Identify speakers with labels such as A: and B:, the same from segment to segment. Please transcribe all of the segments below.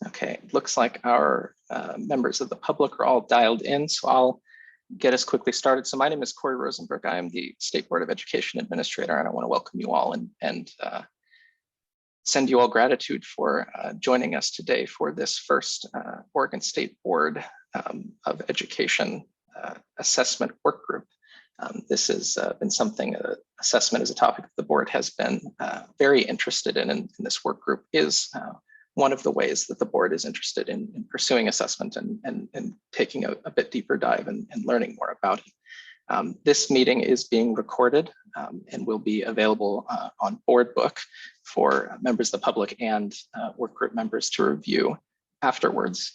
A: Okay, looks like our members of the public are all dialed in, so I'll get us quickly started. So my name is Corey Rosenberg. I am the State Board of Education Administrator, and I want to welcome you all and send you all gratitude for joining us today for this first Oregon State Board of Education assessment work group. This has been something, assessment is a topic that the board has been very interested in, and this work group is one of the ways that the board is interested in pursuing assessment and taking a bit deeper dive and learning more about it. This meeting is being recorded and will be available on Board Book for members of the public and work group members to review afterwards.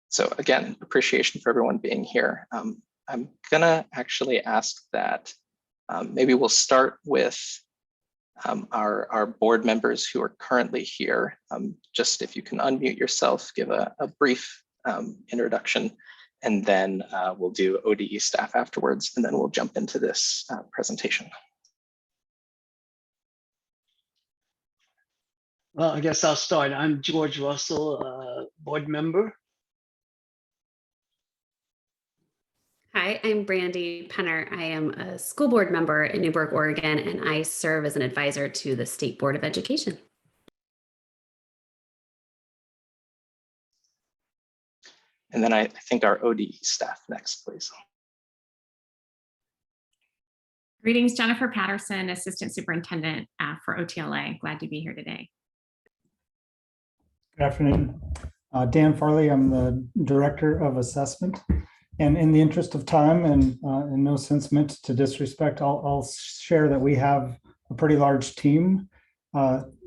A: So again, appreciation for everyone being here. I'm gonna actually ask that maybe we'll start with our board members who are currently here. Just if you can unmute yourself, give a brief introduction, and then we'll do ODE staff afterwards, and then we'll jump into this presentation.
B: Well, I guess I'll start. I'm George Russell, board member.
C: Hi, I'm Brandy Penner. I am a school board member in Newburgh, Oregon, and I serve as an advisor to the State Board of Education.
A: And then I think our ODE staff next, please.
D: Greetings, Jennifer Patterson, Assistant Superintendent for OTLA. Glad to be here today.
E: Good afternoon. Dan Farley, I'm the Director of Assessment. And in the interest of time and in no sense meant to disrespect, I'll share that we have a pretty large team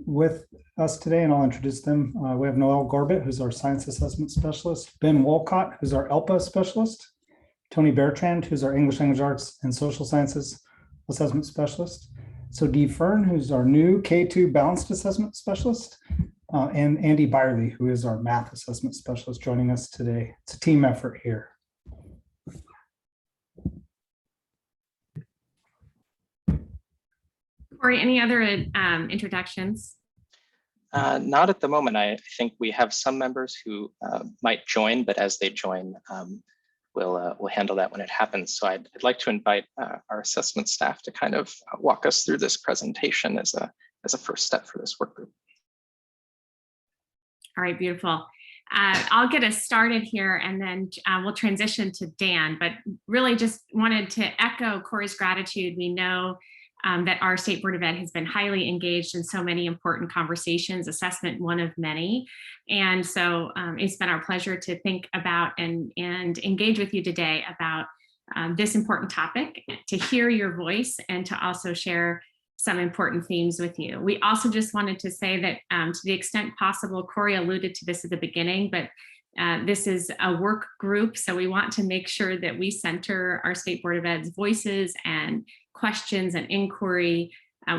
E: with us today, and I'll introduce them. We have Noel Gorbett, who's our Science Assessment Specialist, Ben Wolcott, who's our ELPA Specialist, Tony Bertrand, who's our English Language Arts and Social Sciences Assessment Specialist, so Dee Fern, who's our new K2 Balanced Assessment Specialist, and Andy Byerly, who is our Math Assessment Specialist, joining us today. It's a team effort here.
D: Corey, any other introductions?
A: Not at the moment. I think we have some members who might join, but as they join, we'll handle that when it happens. So I'd like to invite our assessment staff to kind of walk us through this presentation as a first step for this work group.
D: All right, beautiful. I'll get us started here, and then we'll transition to Dan, but really just wanted to echo Corey's gratitude. We know that our State Board of Ed has been highly engaged in so many important conversations, assessment one of many. And so it's been our pleasure to think about and engage with you today about this important topic, to hear your voice and to also share some important themes with you. We also just wanted to say that to the extent possible, Corey alluded to this at the beginning, but this is a work group, so we want to make sure that we center our State Board of Ed's voices and questions and inquiry.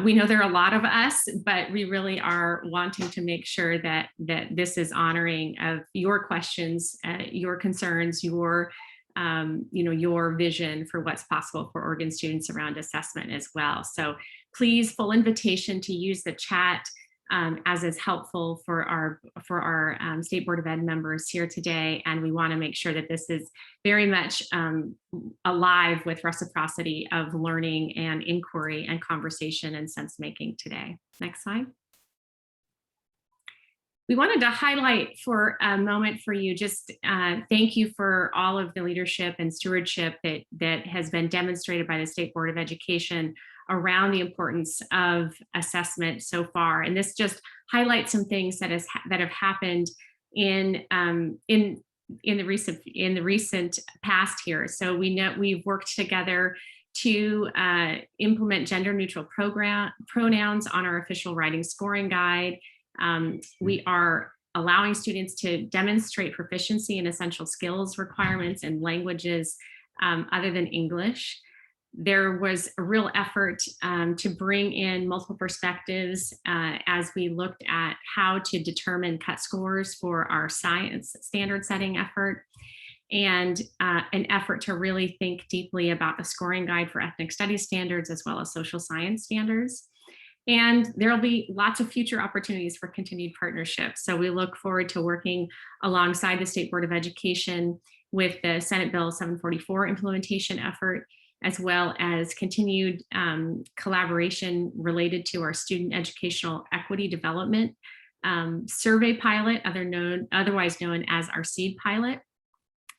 D: We know there are a lot of us, but we really are wanting to make sure that this is honoring of your questions, your concerns, your your vision for what's possible for Oregon students around assessment as well. So please, full invitation to use the chat as is helpful for our State Board of Ed members here today. And we want to make sure that this is very much alive with reciprocity of learning and inquiry and conversation and sense making today. Next slide. We wanted to highlight for a moment for you, just thank you for all of the leadership and stewardship that has been demonstrated by the State Board of Education around the importance of assessment so far. And this just highlights some things that have happened in the recent past here. So we know we've worked together to implement gender neutral pronouns on our official writing scoring guide. We are allowing students to demonstrate proficiency in essential skills requirements in languages other than English. There was a real effort to bring in multiple perspectives as we looked at how to determine cut scores for our science standard setting effort, and an effort to really think deeply about the scoring guide for ethnic studies standards as well as social science standards. And there'll be lots of future opportunities for continued partnerships. So we look forward to working alongside the State Board of Education with the Senate Bill 744 implementation effort, as well as continued collaboration related to our student educational equity development survey pilot, otherwise known as our SEED pilot,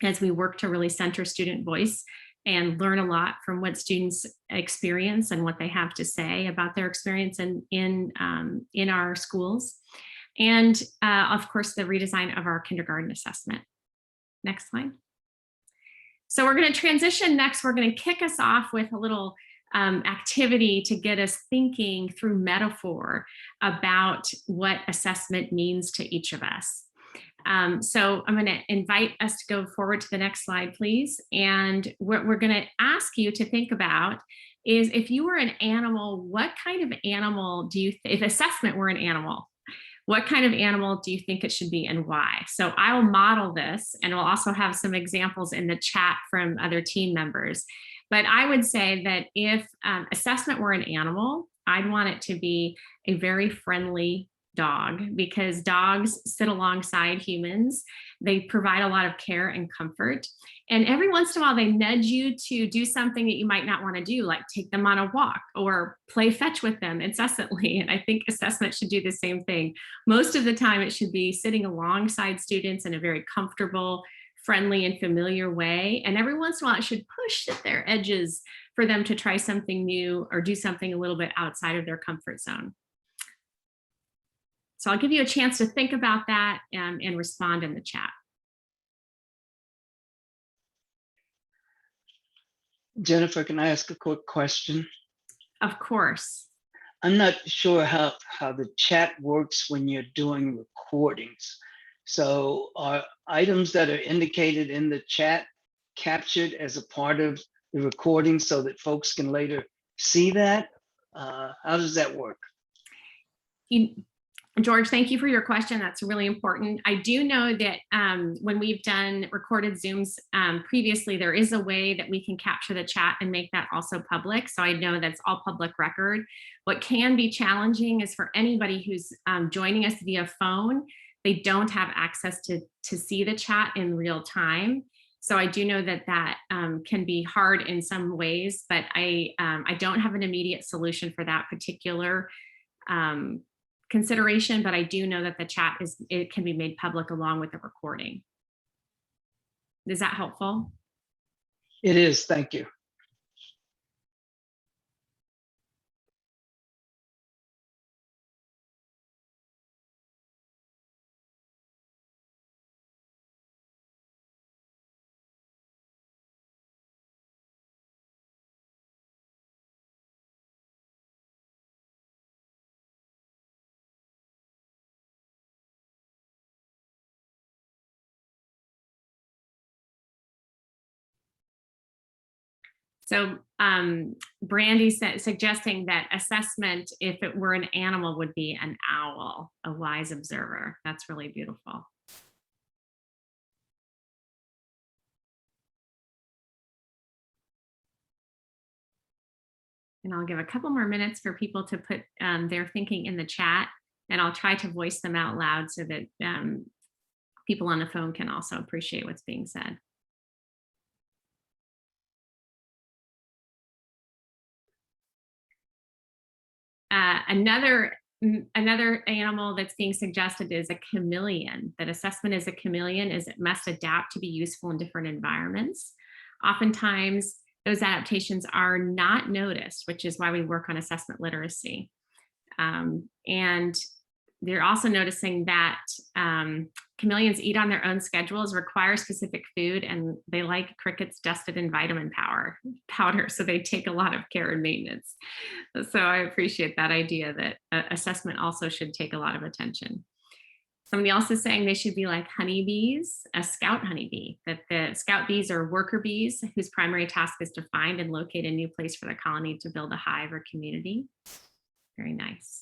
D: as we work to really center student voice and learn a lot from what students experience and what they have to say about their experience in our schools. And of course, the redesign of our kindergarten assessment. Next slide. So we're going to transition next. We're going to kick us off with a little activity to get us thinking through metaphor about what assessment means to each of us. So I'm going to invite us to go forward to the next slide, please. And what we're going to ask you to think about is, if you were an animal, what kind of animal do you, if assessment were an animal, what kind of animal do you think it should be and why? So I will model this, and we'll also have some examples in the chat from other team members. But I would say that if assessment were an animal, I'd want it to be a very friendly dog, because dogs sit alongside humans. They provide a lot of care and comfort. And every once in a while, they nudge you to do something that you might not want to do, like take them on a walk or play fetch with them incessantly. And I think assessment should do the same thing. Most of the time, it should be sitting alongside students in a very comfortable, friendly, and familiar way. And every once in a while, it should push at their edges for them to try something new or do something a little bit outside of their comfort zone. So I'll give you a chance to think about that and respond in the chat.
B: Jennifer, can I ask a quick question?
D: Of course.
B: I'm not sure how the chat works when you're doing recordings. So are items that are indicated in the chat captured as a part of the recording so that folks can later see that? How does that work?
D: George, thank you for your question. That's really important. I do know that when we've done recorded Zooms previously, there is a way that we can capture the chat and make that also public. So I know that's all public record. What can be challenging is for anybody who's joining us via phone, they don't have access to see the chat in real time. So I do know that that can be hard in some ways, but I don't have an immediate solution for that particular consideration, but I do know that the chat it can be made public along with the recording. Is that helpful?
B: It is, thank you.
D: So Brandy suggesting that assessment, if it were an animal, would be an owl, a wise observer. That's really beautiful. And I'll give a couple more minutes for people to put their thinking in the chat, and I'll try to voice them out loud so that people on the phone can also appreciate what's being said. Another animal that's being suggested is a chameleon. That assessment is a chameleon, is it must adapt to be useful in different environments. Oftentimes, those adaptations are not noticed, which is why we work on assessment literacy. And they're also noticing that chameleons eat on their own schedules, require specific food, and they like crickets dusted in vitamin powder. So they take a lot of care and maintenance. So I appreciate that idea that assessment also should take a lot of attention. Somebody else is saying they should be like honeybees, a scout honeybee, that the scout bees are worker bees whose primary task is to find and locate a new place for the colony to build a hive or community. Very nice.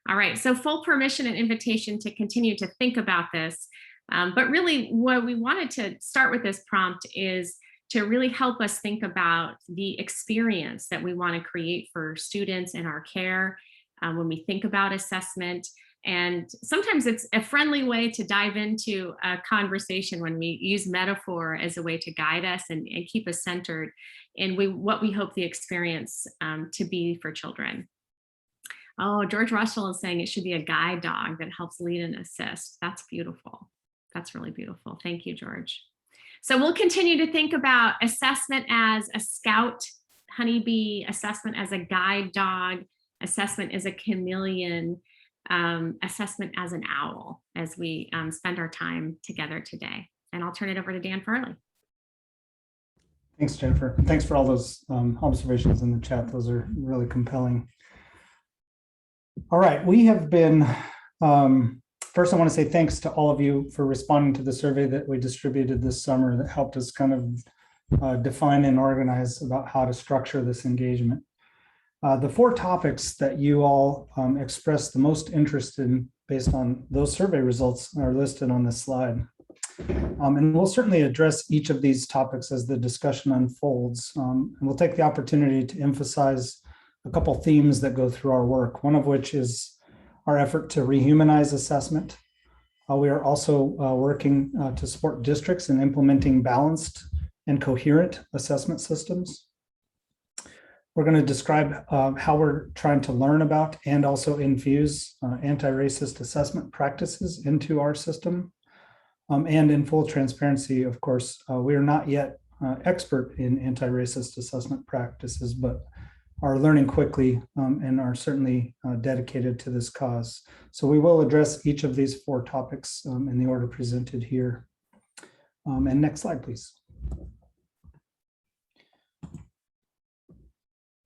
D: All right, so full permission and invitation to continue to think about this. But really what we wanted to start with this prompt is to really help us think about the experience that we want to create for students in our care, when we think about assessment. And sometimes it's a friendly way to dive into a conversation when we use metaphor as a way to guide us and keep us centered in what we hope the experience to be for children. Oh, George Russell is saying it should be a guide dog that helps lead and assist. That's beautiful. That's really beautiful. Thank you, George. So we'll continue to think about assessment as a scout honeybee, assessment as a guide dog, assessment as a chameleon, assessment as an owl as we spend our time together today. And I'll turn it over to Dan Farley.
E: Thanks, Jennifer. And thanks for all those observations in the chat. Those are really compelling. All right, we have been, first I want to say thanks to all of you for responding to the survey that we distributed this summer that helped us kind of define and organize about how to structure this engagement. The 4 topics that you all expressed the most interest in based on those survey results are listed on this slide. And we'll certainly address each of these topics as the discussion unfolds. And we'll take the opportunity to emphasize a couple themes that go through our work, one of which is our effort to rehumanize assessment. We are also working to support districts in implementing balanced and coherent assessment systems. We're going to describe how we're trying to learn about and also infuse anti-racist assessment practices into our system. And in full transparency, of course, we are not yet expert in anti-racist assessment practices, but are learning quickly and are certainly dedicated to this cause. So we will address each of these 4 topics in the order presented here. And next slide, please.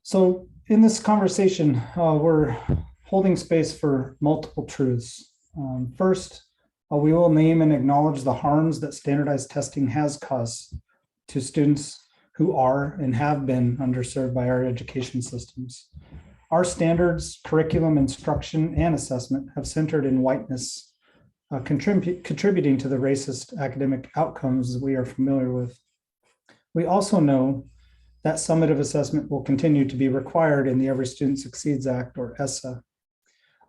E: So in this conversation, we're holding space for multiple truths. First, we will name and acknowledge the harms that standardized testing has caused to students who are and have been underserved by our education systems. Our standards, curriculum, instruction, and assessment have centered in whiteness, contributing to the racist academic outcomes we are familiar with. We also know that summative assessment will continue to be required in the Every Student Succeeds Act, or ESSA.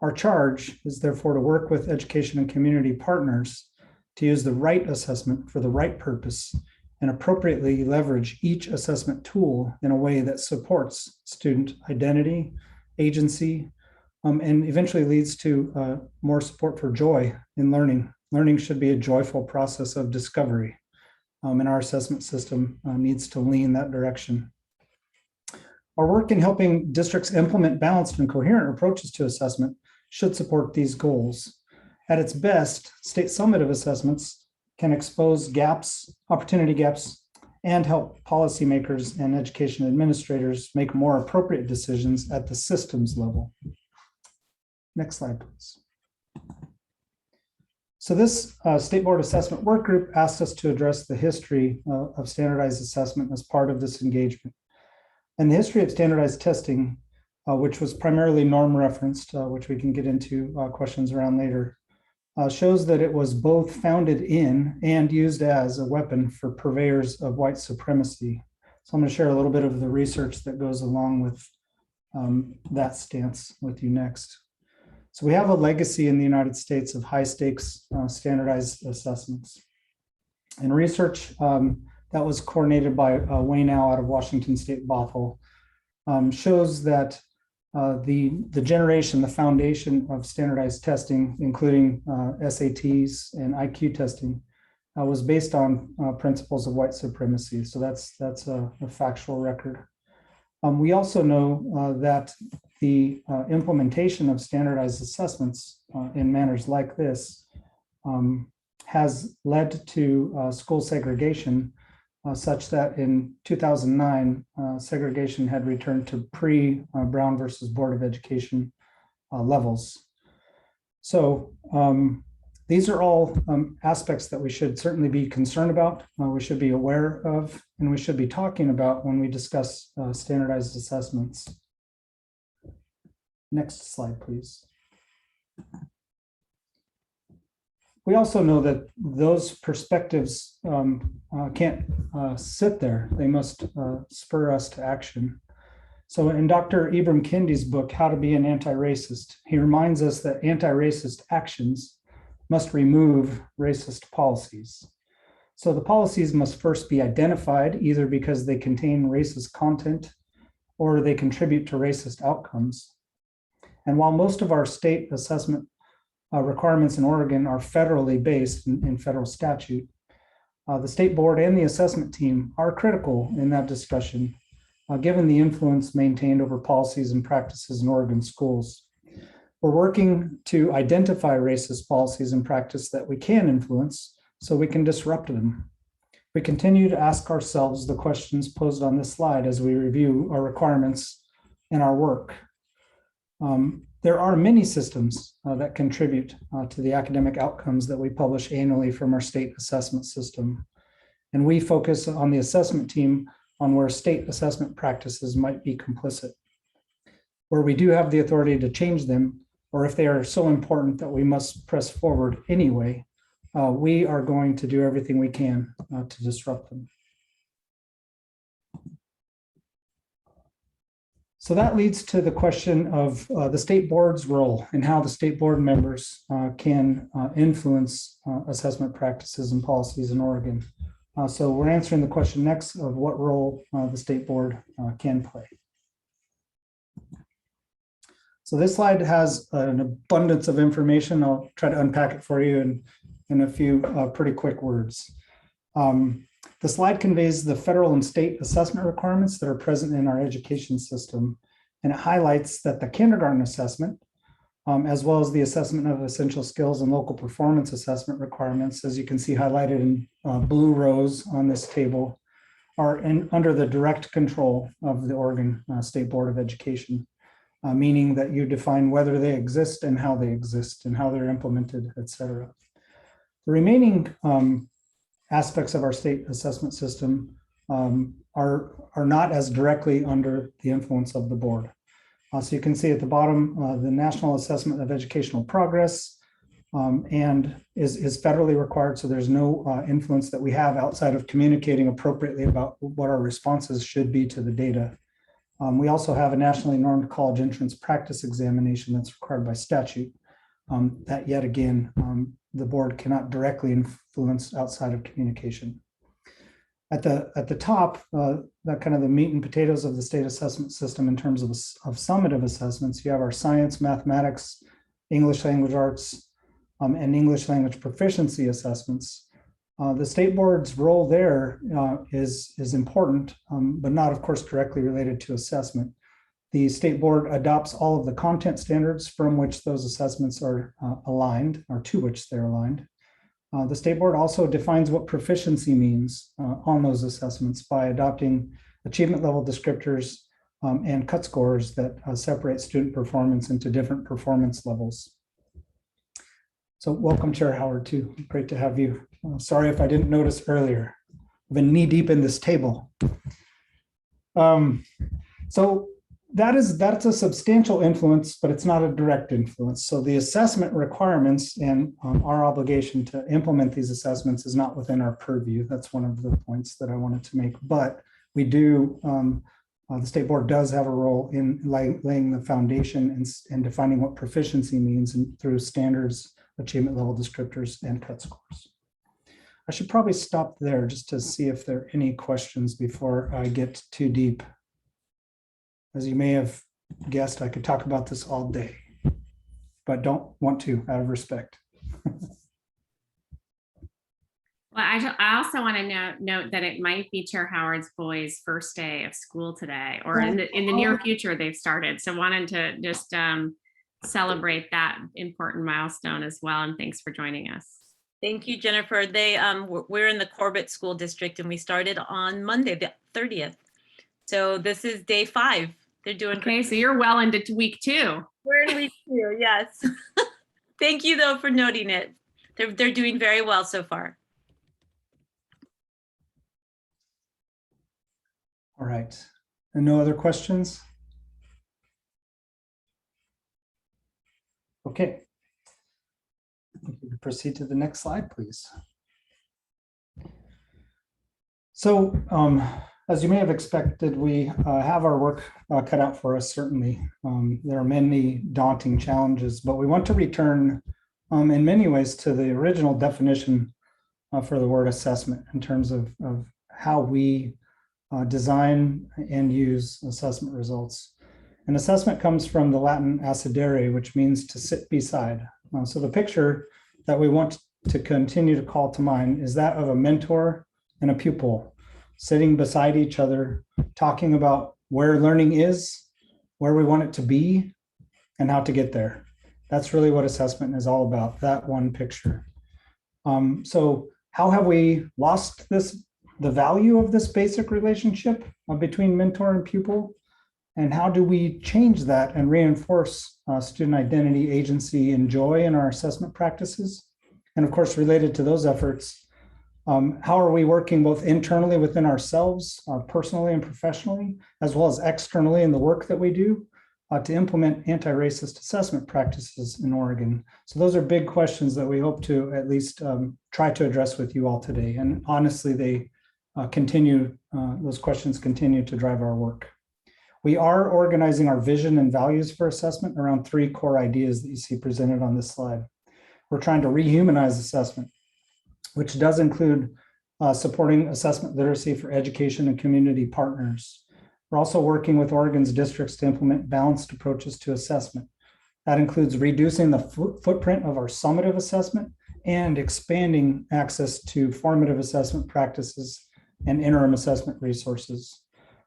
E: Our charge is therefore to work with education and community partners to use the right assessment for the right purpose and appropriately leverage each assessment tool in a way that supports student identity, agency, and eventually leads to more support for joy in learning. Learning should be a joyful process of discovery, and our assessment system needs to lean that direction. Our work in helping districts implement balanced and coherent approaches to assessment should support these goals. At its best, state summative assessments can expose gaps, opportunity gaps, and help policymakers and education administrators make more appropriate decisions at the systems level. Next slide, please. So this State Board Assessment Work Group asked us to address the history of standardized assessment as part of this engagement. And the history of standardized testing, which was primarily norm referenced, which we can get into questions around later, shows that it was both founded in and used as a weapon for purveyors of white supremacy. So I'm going to share a little bit of the research that goes along with that stance with you next. So we have a legacy in the United States of high stakes standardized assessments. And research that was coordinated by Wayne Al out of Washington State Bothell shows that the generation, the foundation of standardized testing, including SATs and IQ testing, was based on principles of white supremacy. So that's a factual record. We also know that the implementation of standardized assessments in manners like this has led to school segregation, such that in 2009, segregation had returned to pre-Brown versus Board of Education levels. So these are all aspects that we should certainly be concerned about, we should be aware of, and we should be talking about when we discuss standardized assessments. Next slide, please. We also know that those perspectives can't sit there. They must spur us to action. So in Dr. Ibram Kendi's book, How to Be an Anti-Racist, he reminds us that anti-racist actions must remove racist policies. So the policies must first be identified, either because they contain racist content or they contribute to racist outcomes. And while most of our state assessment requirements in Oregon are federally based in federal statute, the state board and the assessment team are critical in that discussion, given the influence maintained over policies and practices in Oregon schools. We're working to identify racist policies and practice that we can influence so we can disrupt them. We continue to ask ourselves the questions posed on this slide as we review our requirements and our work. There are many systems that contribute to the academic outcomes that we publish annually from our state assessment system. And we focus on the assessment team on where state assessment practices might be complicit. Where we do have the authority to change them, or if they are so important that we must press forward anyway, we are going to do everything we can to disrupt them. So that leads to the question of the state board's role and how the state board members can influence assessment practices and policies in Oregon. So we're answering the question next of what role the state board can play. So this slide has an abundance of information. I'll try to unpack it for you in a few pretty quick words. The slide conveys the federal and state assessment requirements that are present in our education system, and it highlights that the kindergarten assessment, as well as the assessment of essential skills and local performance assessment requirements, as you can see highlighted in blue rows on this table, are under the direct control of the Oregon State Board of Education, meaning that you define whether they exist and how they're implemented, et cetera. The remaining aspects of our state assessment system are not as directly under the influence of the board. So you can see at the bottom, the National Assessment of Educational Progress and is federally required. So there's no influence that we have outside of communicating appropriately about what our responses should be to the data. We also have a nationally normed college entrance practice examination that's required by statute. That yet again, the board cannot directly influence outside of communication. At the top, that kind of the meat and potatoes of the state assessment system in terms of summative assessments, you have our science, mathematics, English language arts, and English language proficiency assessments. The state board's role there is important, but not, of course, directly related to assessment. The state board adopts all of the content standards from which those assessments are aligned, or to which they're aligned. The state board also defines what proficiency means on those assessments by adopting achievement level descriptors and cut scores that separate student performance into different performance levels. So welcome, Chair Howard, too. Great to have you. Sorry if I didn't notice earlier. I've been knee deep in this table. So that's a substantial influence, but it's not a direct influence. So the assessment requirements and our obligation to implement these assessments is not within our purview. That's one of the points that I wanted to make. But we do, the state board does have a role in laying the foundation and defining what proficiency means through standards, achievement level descriptors, and cut scores. I should probably stop there just to see if there are any questions before I get too deep. As you may have guessed, I could talk about this all day, but don't want to out of respect.
D: Well, I also want to note that it might be Chair Howard's boys' first day of school today, or in the near future they've started. So wanted to just celebrate that important milestone as well. And thanks for joining us.
F: Thank you, Jennifer. We're in the Corbett School District and we started on Monday, the 30th. So this is day 5. They're doing
D: okay. So you're well into week 2.
F: We're in week 2, yes. Thank you though for noting it. They're doing very well so far.
E: All right. And no other questions? Okay. We can proceed to the next slide, please. So As you may have expected, we have our work cut out for us, certainly. There are many daunting challenges, but we want to return in many ways to the original definition for the word assessment in terms of how we design and use assessment results. An assessment comes from the Latin assidere, which means to sit beside. So the picture that we want to continue to call to mind is that of a mentor and a pupil sitting beside each other, talking about where learning is, where we want it to be, and how to get there. That's really what assessment is all about, that one picture. So how have we lost the value of this basic relationship between mentor and pupil? And how do we change that and reinforce student identity, agency, and joy in our assessment practices? And of course, related to those efforts, how are we working both internally within ourselves, personally and professionally, as well as externally in the work that we do to implement anti-racist assessment practices in Oregon? So those are big questions that we hope to at least try to address with you all today. And honestly, they those questions continue to drive our work. We are organizing our vision and values for assessment around 3 core ideas that you see presented on this slide. We're trying to rehumanize assessment, which does include supporting assessment literacy for education and community partners. We're also working with Oregon's districts to implement balanced approaches to assessment. That includes reducing the footprint of our summative assessment and expanding access to formative assessment practices and interim assessment resources.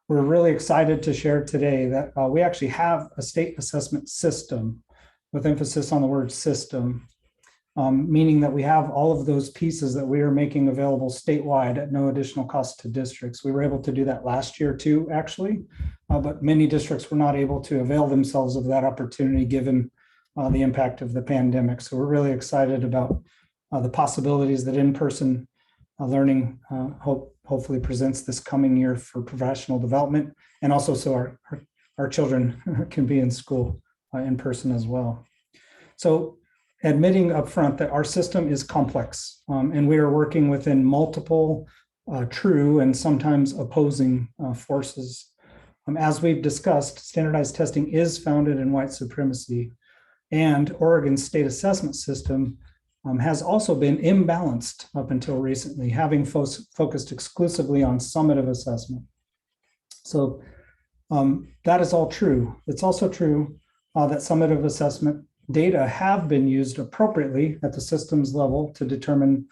E: We're really excited to share today that we actually have a state assessment system, with emphasis on the word system, meaning that we have all of those pieces that we are making available statewide at no additional cost to districts. We were able to do that last year too, actually, but many districts were not able to avail themselves of that opportunity given the impact of the pandemic. So we're really excited about the possibilities that in-person learning hopefully presents this coming year for professional development, and also so our children can be in school in person as well. So admitting upfront that our system is complex and we are working within multiple true and sometimes opposing forces. As we've discussed, standardized testing is founded in white supremacy, and Oregon's state assessment system has also been imbalanced up until recently, having focused exclusively on summative assessment. So that is all true. It's also true that summative assessment data have been used appropriately at the systems level to determine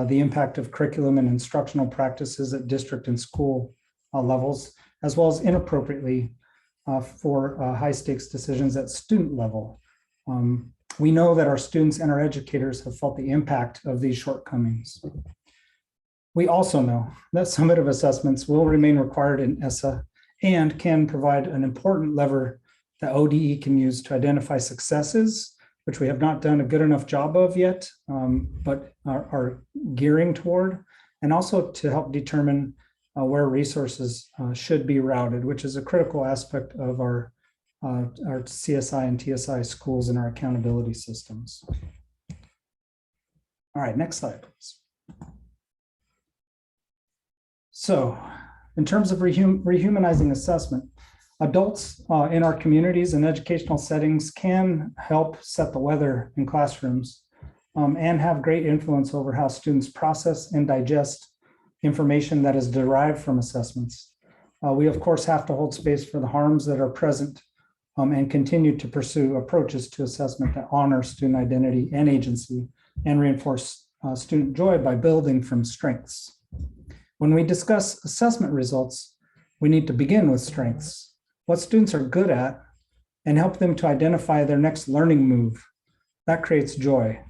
E: the impact of curriculum and instructional practices at district and school levels, as well as inappropriately for high stakes decisions at student level. We know that our students and our educators have felt the impact of these shortcomings. We also know that summative assessments will remain required in ESSA and can provide an important lever that ODE can use to identify successes, which we have not done a good enough job of yet, but are gearing toward, and also to help determine where resources should be routed, which is a critical aspect of our CSI and TSI schools and our accountability systems. All right, next slide, please. So in terms of rehumanizing assessment, adults in our communities and educational settings can help set the weather in classrooms and have great influence over how students process and digest information that is derived from assessments. We, of course, have to hold space for the harms that are present and continue to pursue approaches to assessment that honor student identity and agency and reinforce student joy by building from strengths. When we discuss assessment results, we need to begin with strengths, what students are good at, and help them to identify their next learning move. That creates joy.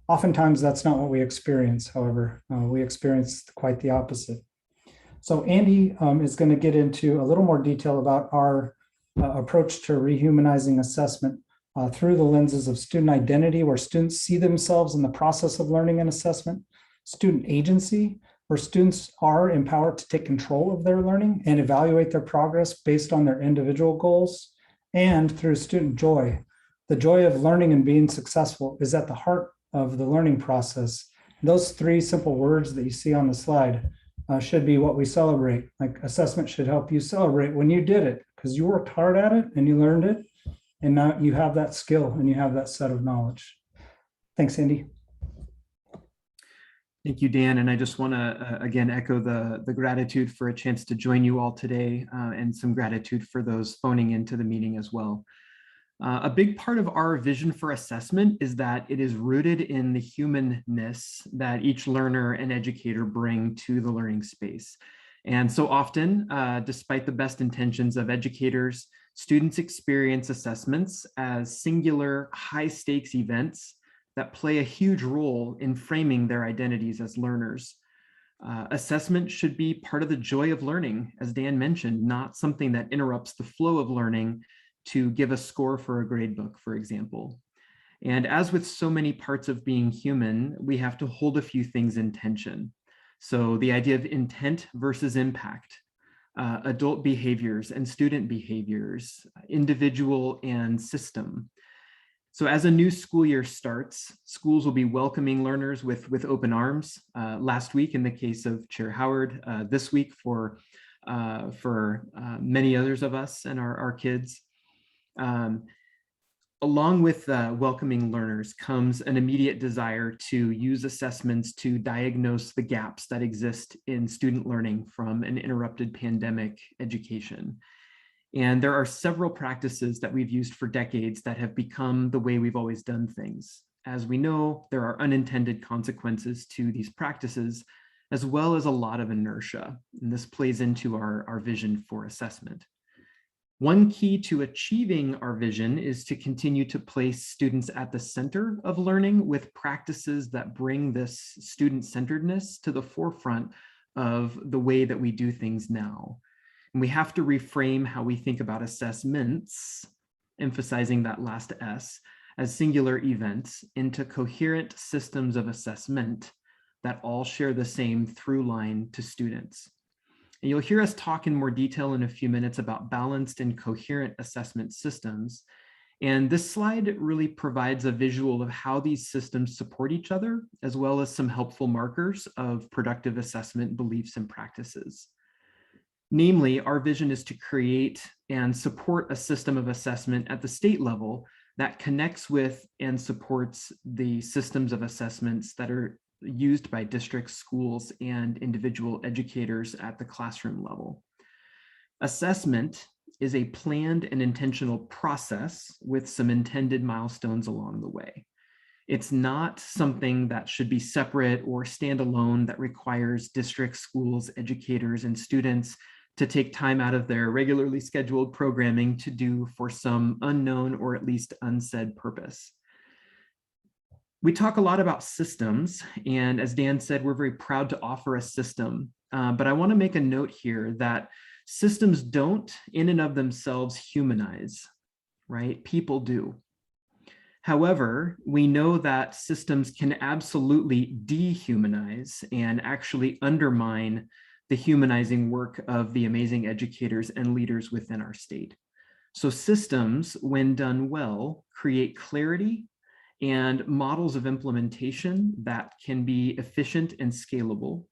E: Oftentimes, that's not what we experience, however. We experience quite the opposite. So Andy is going to get into a little more detail about our approach to rehumanizing assessment through the lenses of student identity, where students see themselves in the process of learning and assessment, student agency, where students are empowered to take control of their learning and evaluate their progress based on their individual goals, and through student joy. The joy of learning and being successful is at the heart of the learning process. Those 3 simple words that you see on the slide should be what we celebrate. Like assessment should help you celebrate when you did it because you worked hard at it and you learned it. And now you have that skill and you have that set of knowledge. Thanks, Andy.
G: Thank you, Dan. And I just want to, again, echo the gratitude for a chance to join you all today and some gratitude for those phoning into the meeting as well. A big part of our vision for assessment is that it is rooted in the humanness that each learner and educator bring to the learning space. And so often, despite the best intentions of educators, students experience assessments as singular, high-stakes events that play a huge role in framing their identities as learners. Assessment should be part of the joy of learning, as Dan mentioned, not something that interrupts the flow of learning to give a score for a grade book, for example. And as with so many parts of being human, we have to hold a few things in tension. So the idea of intent versus impact, adult behaviors and student behaviors, individual and system. So as a new school year starts, schools will be welcoming learners with open arms. Last week, in the case of Chair Howard, this week for many others of us and our kids. Along with welcoming learners comes an immediate desire to use assessments to diagnose the gaps that exist in student learning from an interrupted pandemic education. And there are several practices that we've used for decades that have become the way we've always done things. As we know, there are unintended consequences to these practices, as well as a lot of inertia. And this plays into our vision for assessment. One key to achieving our vision is to continue to place students at the center of learning with practices that bring this student-centeredness to the forefront of the way that we do things now. And we have to reframe how we think about assessments, emphasizing that last S, as singular events into coherent systems of assessment that all share the same through line to students. And you'll hear us talk in more detail in a few minutes about balanced and coherent assessment systems. And this slide really provides a visual of how these systems support each other, as well as some helpful markers of productive assessment beliefs and practices. Namely, our vision is to create and support a system of assessment at the state level that connects with and supports the systems of assessments that are used by districts, schools, and individual educators at the classroom level. Assessment is a planned and intentional process with some intended milestones along the way. It's not something that should be separate or standalone that requires districts, schools, educators, and students to take time out of their regularly scheduled programming to do for some unknown or at least unsaid purpose. We talk a lot about systems, and as Dan said, we're very proud to offer a system, but I want to make a note here that systems don't in and of themselves humanize, right? People do. However, we know that systems can absolutely dehumanize and actually undermine the humanizing work of the amazing educators and leaders within our state. So systems, when done well, create clarity and models of implementation that can be efficient and scalable.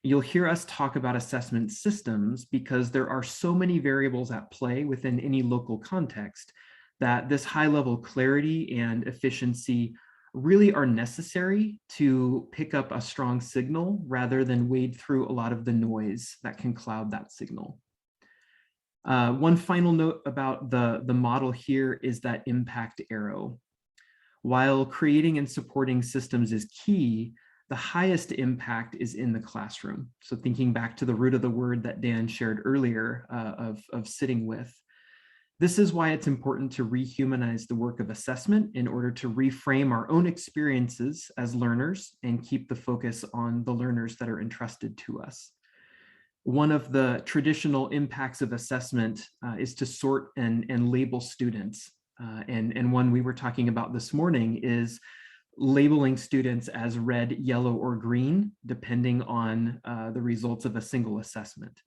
G: You'll hear us talk about assessment systems because there are so many variables at play within any local context that this high-level clarity and efficiency really are necessary to pick up a strong signal rather than wade through a lot of the noise that can cloud that signal. One final note about the model here is that impact arrow. While creating and supporting systems is key, the highest impact is in the classroom. So thinking back to the root of the word that Dan shared earlier of sitting with. This is why it's important to rehumanize the work of assessment in order to reframe our own experiences as learners and keep the focus on the learners that are entrusted to us. One of the traditional impacts of assessment is to sort and label students. And one we were talking about this morning is labeling students as red, yellow, or green, depending on the results of a single assessment.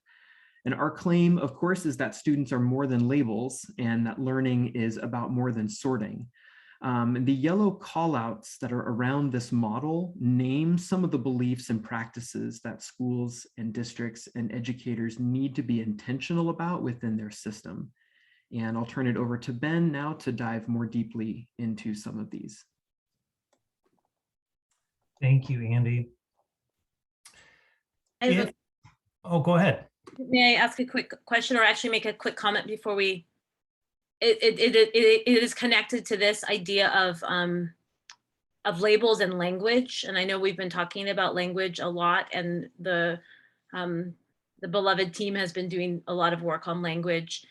G: And our claim, of course, is that students are more than labels and that learning is about more than sorting. The yellow callouts that are around this model name some of the beliefs and practices that schools and districts and educators need to be intentional about within their system. And I'll turn it over to Ben now to dive more deeply into some of these.
H: Thank you, Andy. Oh, go ahead.
F: May I ask a quick question, or actually make a quick comment before we? It is connected to this idea of labels and language, and I know we've been talking about language a lot, and the beloved team has been doing a lot of work on language.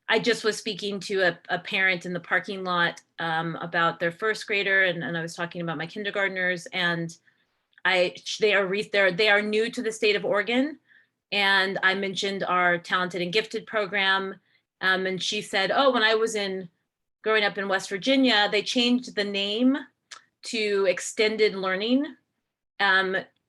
F: I just was speaking to a parent in the parking lot about their first grader, and I was talking about my kindergartners, and they are new to the state of Oregon, and I mentioned our talented and gifted program, and she said, "Oh, when I was growing up in West Virginia, they changed the name to extended learning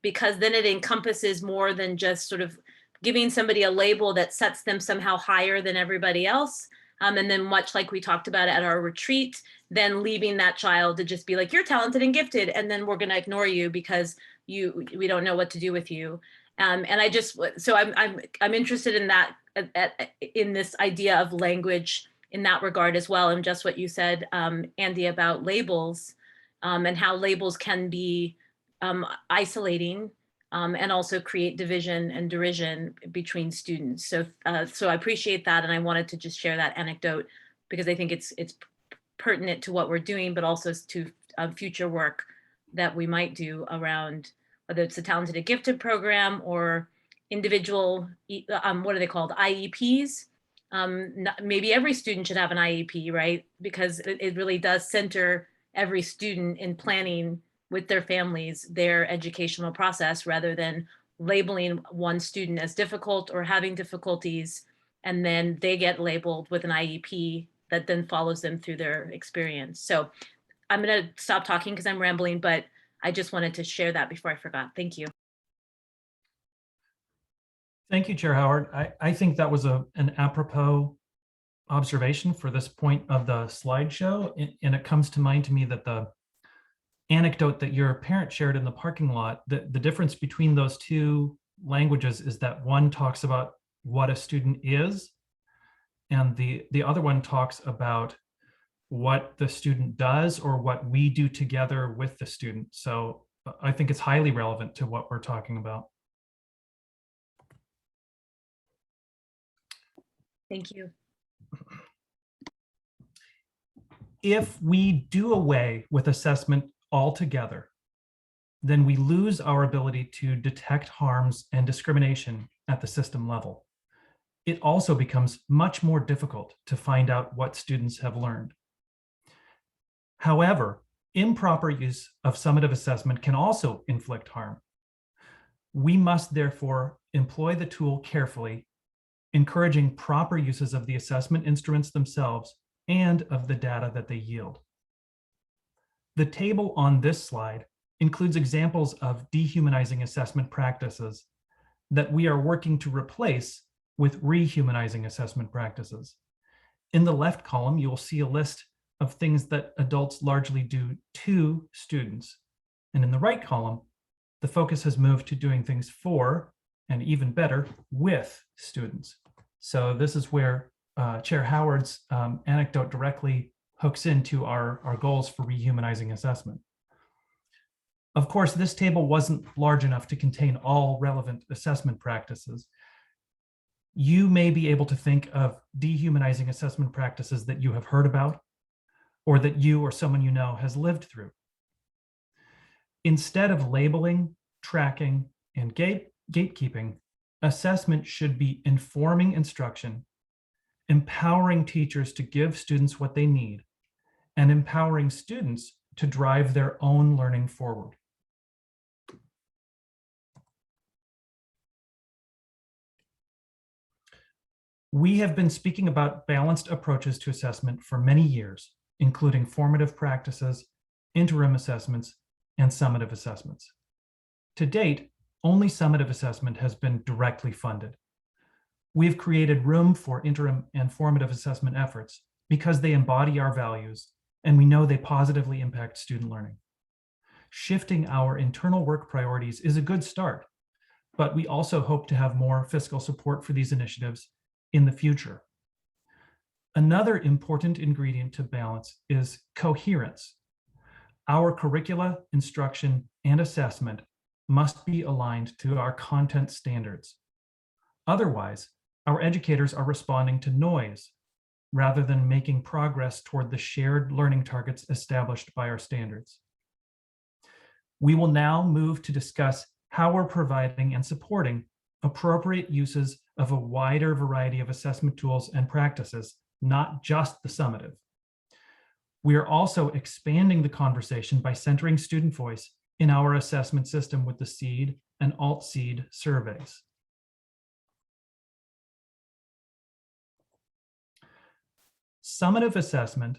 F: because then it encompasses more than just sort of giving somebody a label that sets them somehow higher than everybody else. And then much like we talked about at our retreat, then leaving that child to just be like, you're talented and gifted, and then we're going to ignore you because we don't know what to do with you." And I'm interested in that, in this idea of language in that regard as well. And just what you said, Andy, about labels and how labels can be isolating and also create division and derision between students. So I appreciate that. And I wanted to just share that anecdote because I think it's pertinent to what we're doing, but also to future work that we might do around whether it's the Talented and Gifted program or individual, what are they called, IEPs? Maybe every student should have an IEP, right? Because it really does center every student in planning with their families, their educational process, rather than labeling one student as difficult or having difficulties, and then they get labeled with an IEP that then follows them through their experience. So I'm going to stop talking because I'm rambling, but I just wanted to share that before I forgot. Thank you.
H: Thank you, Chair Howard. I think that was an apropos observation for this point of the slideshow. And it comes to mind to me that the anecdote that your parent shared in the parking lot, the difference between those two languages is that one talks about what a student is, and the other one talks about what the student does or what we do together with the student. So I think it's highly relevant to what we're talking about.
F: Thank you.
H: If we do away with assessment altogether, then we lose our ability to detect harms and discrimination at the system level. It also becomes much more difficult to find out what students have learned. However, improper use of summative assessment can also inflict harm. We must therefore employ the tool carefully, encouraging proper uses of the assessment instruments themselves and of the data that they yield. The table on this slide includes examples of dehumanizing assessment practices that we are working to replace with rehumanizing assessment practices. In the left column, you will see a list of things that adults largely do to students. And in the right column, the focus has moved to doing things for, and even better, with students. So this is where Chair Howard's anecdote directly hooks into our goals for rehumanizing assessment. Of course, this table wasn't large enough to contain all relevant assessment practices. You may be able to think of dehumanizing assessment practices that you have heard about, or that you or someone you know has lived through. Instead of labeling, tracking, and gatekeeping, assessment should be informing instruction, empowering teachers to give students what they need, and empowering students to drive their own learning forward. We have been speaking about balanced approaches to assessment for many years, including formative practices, interim assessments, and summative assessments. To date, only summative assessment has been directly funded. We've created room for interim and formative assessment efforts because they embody our values and we know they positively impact student learning. Shifting our internal work priorities is a good start, but we also hope to have more fiscal support for these initiatives in the future. Another important ingredient to balance is coherence. Our curricula, instruction, and assessment must be aligned to our content standards. Otherwise, our educators are responding to noise rather than making progress toward the shared learning targets established by our standards. We will now move to discuss how we're providing and supporting appropriate uses of a wider variety of assessment tools and practices, not just the summative. We are also expanding the conversation by centering student voice in our assessment system with the SEED and Alt-SEED surveys. Summative assessment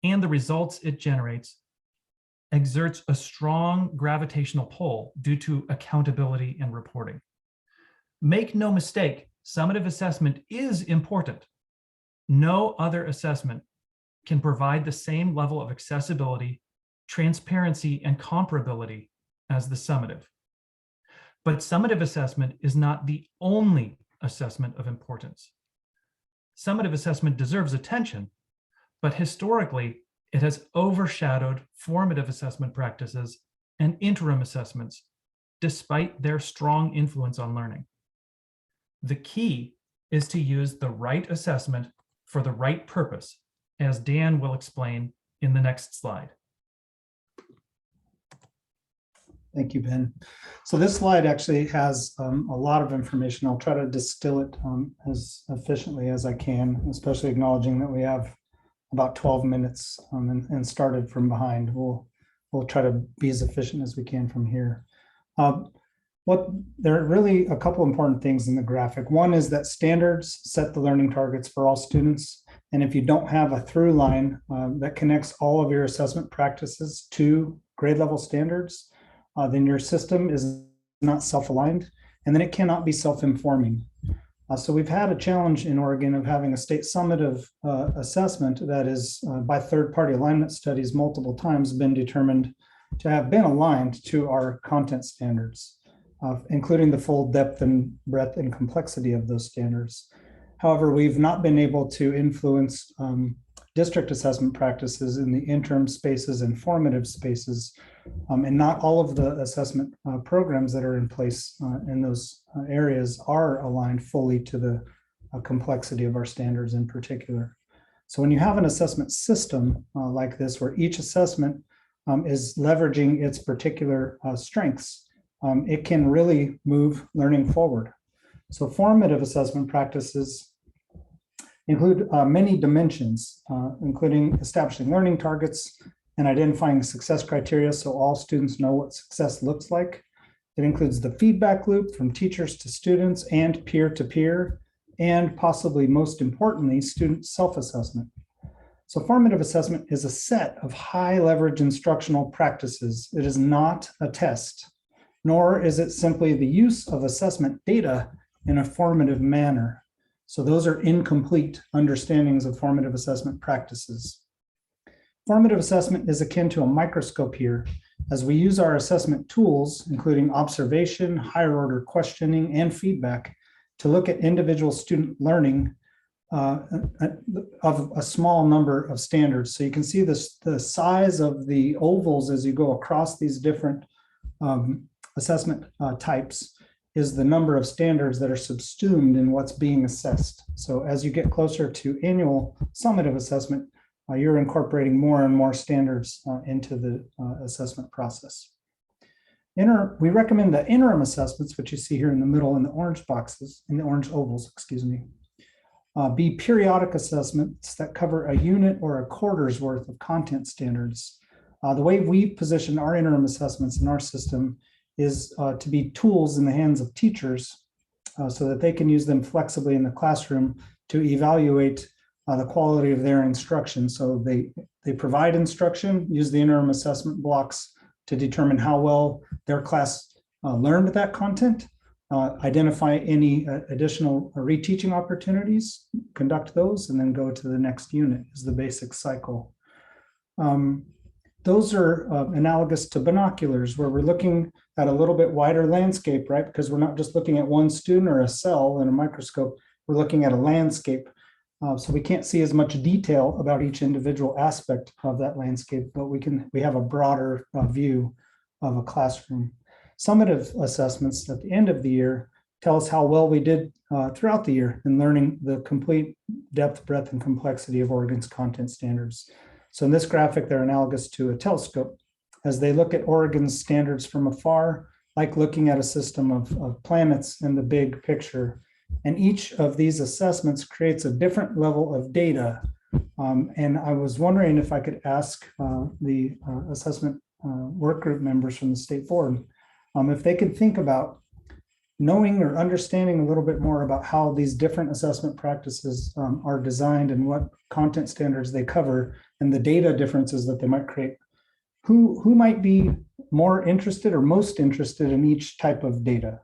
H: and the results it generates exerts a strong gravitational pull due to accountability and reporting. Make no mistake, summative assessment is important. No other assessment can provide the same level of accessibility, transparency, and comparability as the summative. But summative assessment is not the only assessment of importance. Summative assessment deserves attention, but historically, it has overshadowed formative assessment practices and interim assessments, despite their strong influence on learning. The key is to use the right assessment for the right purpose, as Dan will explain in the next slide.
E: Thank you, Ben. So this slide actually has a lot of information. I'll try to distill it as efficiently as I can, especially acknowledging that we have about 12 minutes and started from behind. We'll try to be as efficient as we can from here. There are really a couple important things in the graphic. One is that standards set the learning targets for all students. And if you don't have a through line that connects all of your assessment practices to grade level standards, then your system is not self-aligned, and then it cannot be self-informing. So we've had a challenge in Oregon of having a state summative assessment that is by third-party alignment studies multiple times been determined to have been aligned to our content standards, including the full depth and breadth and complexity of those standards. However, we've not been able to influence district assessment practices in the interim spaces and formative spaces, and not all of the assessment programs that are in place in those areas are aligned fully to the complexity of our standards in particular. So when you have an assessment system like this, where each assessment is leveraging its particular strengths, it can really move learning forward. So formative assessment practices include many dimensions, including establishing learning targets and identifying success criteria so all students know what success looks like. It includes the feedback loop from teachers to students and peer-to-peer, and possibly most importantly, student self-assessment. So formative assessment is a set of high leverage instructional practices. It is not a test, nor is it simply the use of assessment data in a formative manner. So those are incomplete understandings of formative assessment practices. Formative assessment is akin to a microscope here, as we use our assessment tools, including observation, higher order questioning, and feedback, to look at individual student learning of a small number of standards. So you can see this, the size of the ovals as you go across these different assessment types is the number of standards that are subsumed in what's being assessed. So as you get closer to annual summative assessment, you're incorporating more and more standards into the assessment process. We recommend the interim assessments, which you see here in the middle in the orange boxes, in the orange ovals, excuse me, be periodic assessments that cover a unit or a quarter's worth of content standards. The way we position our interim assessments in our system is to be tools in the hands of teachers so that they can use them flexibly in the classroom to evaluate the quality of their instruction. So they provide instruction, use the interim assessment blocks to determine how well their class learned that content, identify any additional reteaching opportunities, conduct those, and then go to the next unit is the basic cycle. Those are analogous to binoculars, where we're looking at a little bit wider landscape, right? Because we're not just looking at one student or a cell in a microscope, we're looking at a landscape. So we can't see as much detail about each individual aspect of that landscape, but we have a broader view of a classroom. Summative assessments at the end of the year tell us how well we did throughout the year in learning the complete depth, breadth, and complexity of Oregon's content standards. So in this graphic, they're analogous to a telescope as they look at Oregon's standards from afar, like looking at a system of planets in the big picture. And each of these assessments creates a different level of data. And I was wondering if I could ask the assessment work group members from the state board if they could think about knowing or understanding a little bit more about how these different assessment practices are designed and what content standards they cover and the data differences that they might create. Who might be more interested or most interested in each type of data?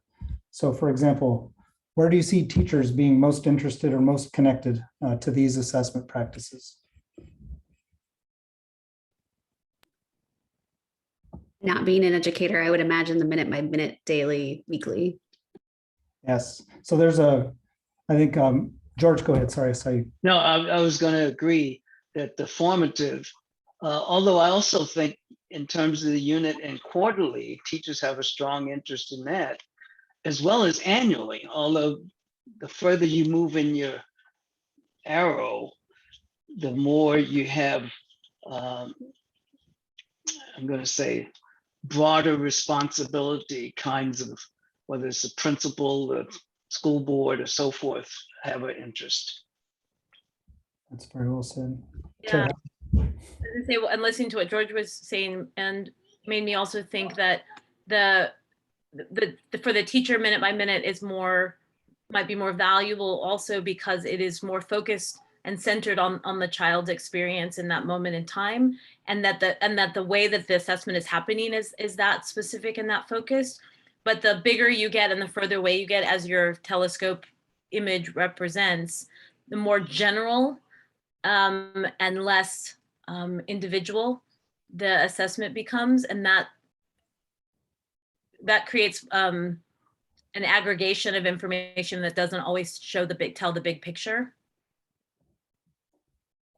E: So for example, where do you see teachers being most interested or most connected to these assessment practices?
C: Not being an educator, I would imagine the minute by minute, daily, weekly.
E: Yes. So there's I think, George, go ahead. Sorry, I saw you.
B: No, I was going to agree that the formative, although I also think in terms of the unit and quarterly, teachers have a strong interest in that, as well as annually, although the further you move in your arrow, the more you have, I'm going to say, broader responsibility kinds of, whether it's the principal, the school board, or so forth, have an interest.
E: That's very well said.
F: Yeah. And listening to what George was saying, and made me also think that for the teacher, minute by minute might be more valuable also because it is more focused and centered on the child's experience in that moment in time, and that the way that the assessment is happening is that specific and that focused. But the bigger you get and the further away you get, as your telescope image represents, the more general and less individual the assessment becomes, and that creates an aggregation of information that doesn't always tell the big picture.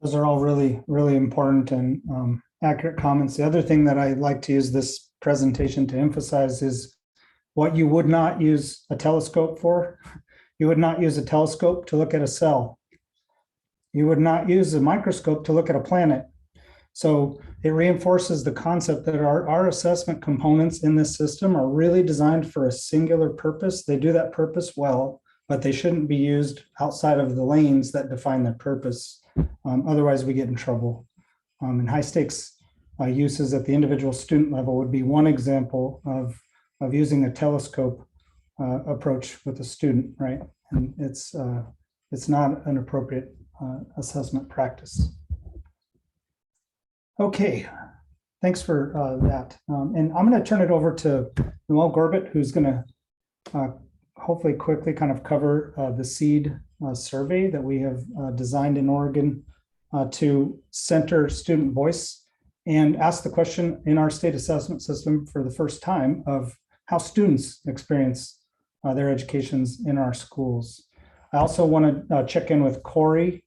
E: Those are all really, really important and accurate comments. The other thing that I like to use this presentation to emphasize is what you would not use a telescope for. You would not use a telescope to look at a cell. You would not use a microscope to look at a planet. So it reinforces the concept that our assessment components in this system are really designed for a singular purpose. They do that purpose well, but they shouldn't be used outside of the lanes that define their purpose. Otherwise, we get in trouble. And high stakes uses at the individual student level would be one example of using a telescope approach with a student, right? And it's not an appropriate assessment practice. Okay, thanks for that. And I'm going to turn it over to Noel Gorbett, who's going to hopefully quickly kind of cover the SEED survey that we have designed in Oregon to center student voice and ask the question in our state assessment system for the first time of how students experience their educations in our schools. I also want to check in with Corey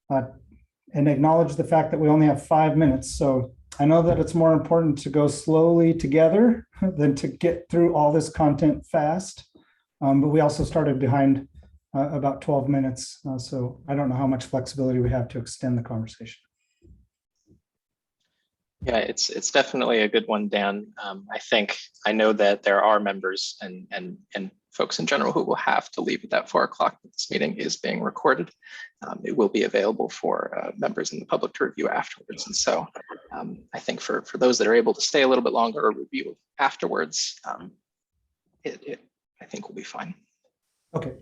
E: and acknowledge the fact that we only have 5 minutes. So I know that it's more important to go slowly together than to get through all this content fast. But we also started behind about 12 minutes. So I don't know how much flexibility we have to extend the conversation.
A: Yeah, it's definitely a good one, Dan. I know that there are members and folks in general who will have to leave at that 4 o'clock. This meeting is being recorded. It will be available for members in the public to review afterwards. And so I think for those that are able to stay a little bit longer or review afterwards, I think we'll be fine.
E: Okay,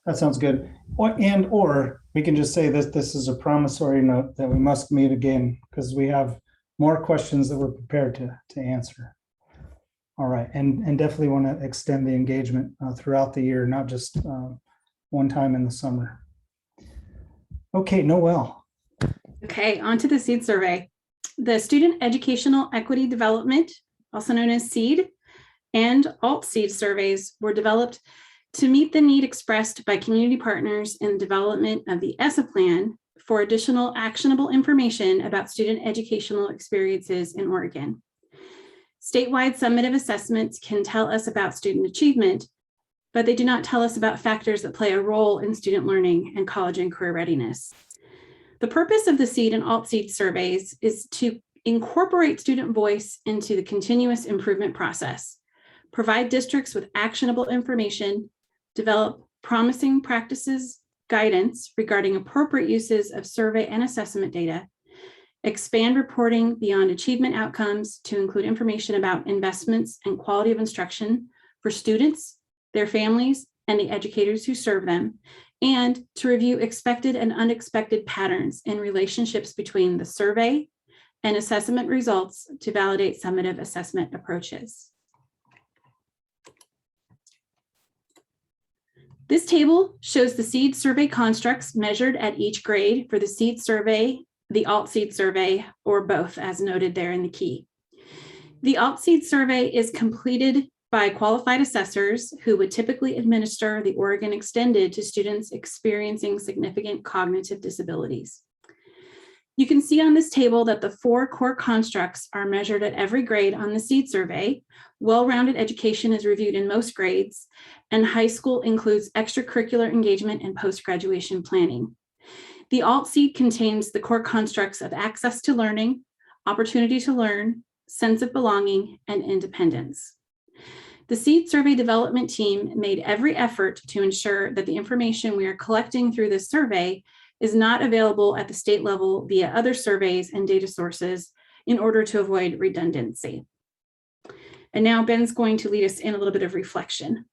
E: that sounds good. Or we can just say that this is a promissory note that we must meet again because we have more questions that we're prepared to answer. All right, and definitely want to extend the engagement throughout the year, not just one time in the summer. Okay, Noel.
I: Okay, on to the SEED survey. The Student Educational Equity Development, also known as SEED, and alt-SEED surveys were developed to meet the need expressed by community partners in the development of the ESSA plan for additional actionable information about student educational experiences in Oregon. Statewide summative assessments can tell us about student achievement, but they do not tell us about factors that play a role in student learning and college and career readiness. The purpose of the SEED and alt-SEED surveys is to incorporate student voice into the continuous improvement process, provide districts with actionable information, develop promising practices guidance regarding appropriate uses of survey and assessment data, expand reporting beyond achievement outcomes to include information about investments and quality of instruction for students, their families, and the educators who serve them, and to review expected and unexpected patterns in relationships between the survey and assessment results to validate summative assessment approaches. This table shows the SEED survey constructs measured at each grade for the SEED survey, the alt-SEED survey, or both, as noted there in the key. The alt-SEED survey is completed by qualified assessors who would typically administer the Oregon Extended to students experiencing significant cognitive disabilities. You can see on this table that the 4 core constructs are measured at every grade on the SEED survey. Well-rounded education is reviewed in most grades, and high school includes extracurricular engagement and post-graduation planning. The alt-SEED contains the core constructs of access to learning, opportunity to learn, sense of belonging, and independence. The SEED survey development team made every effort to ensure that the information we are collecting through this survey is not available at the state level via other surveys and data sources in order to avoid redundancy. And now Ben's going to lead us in a little bit of reflection.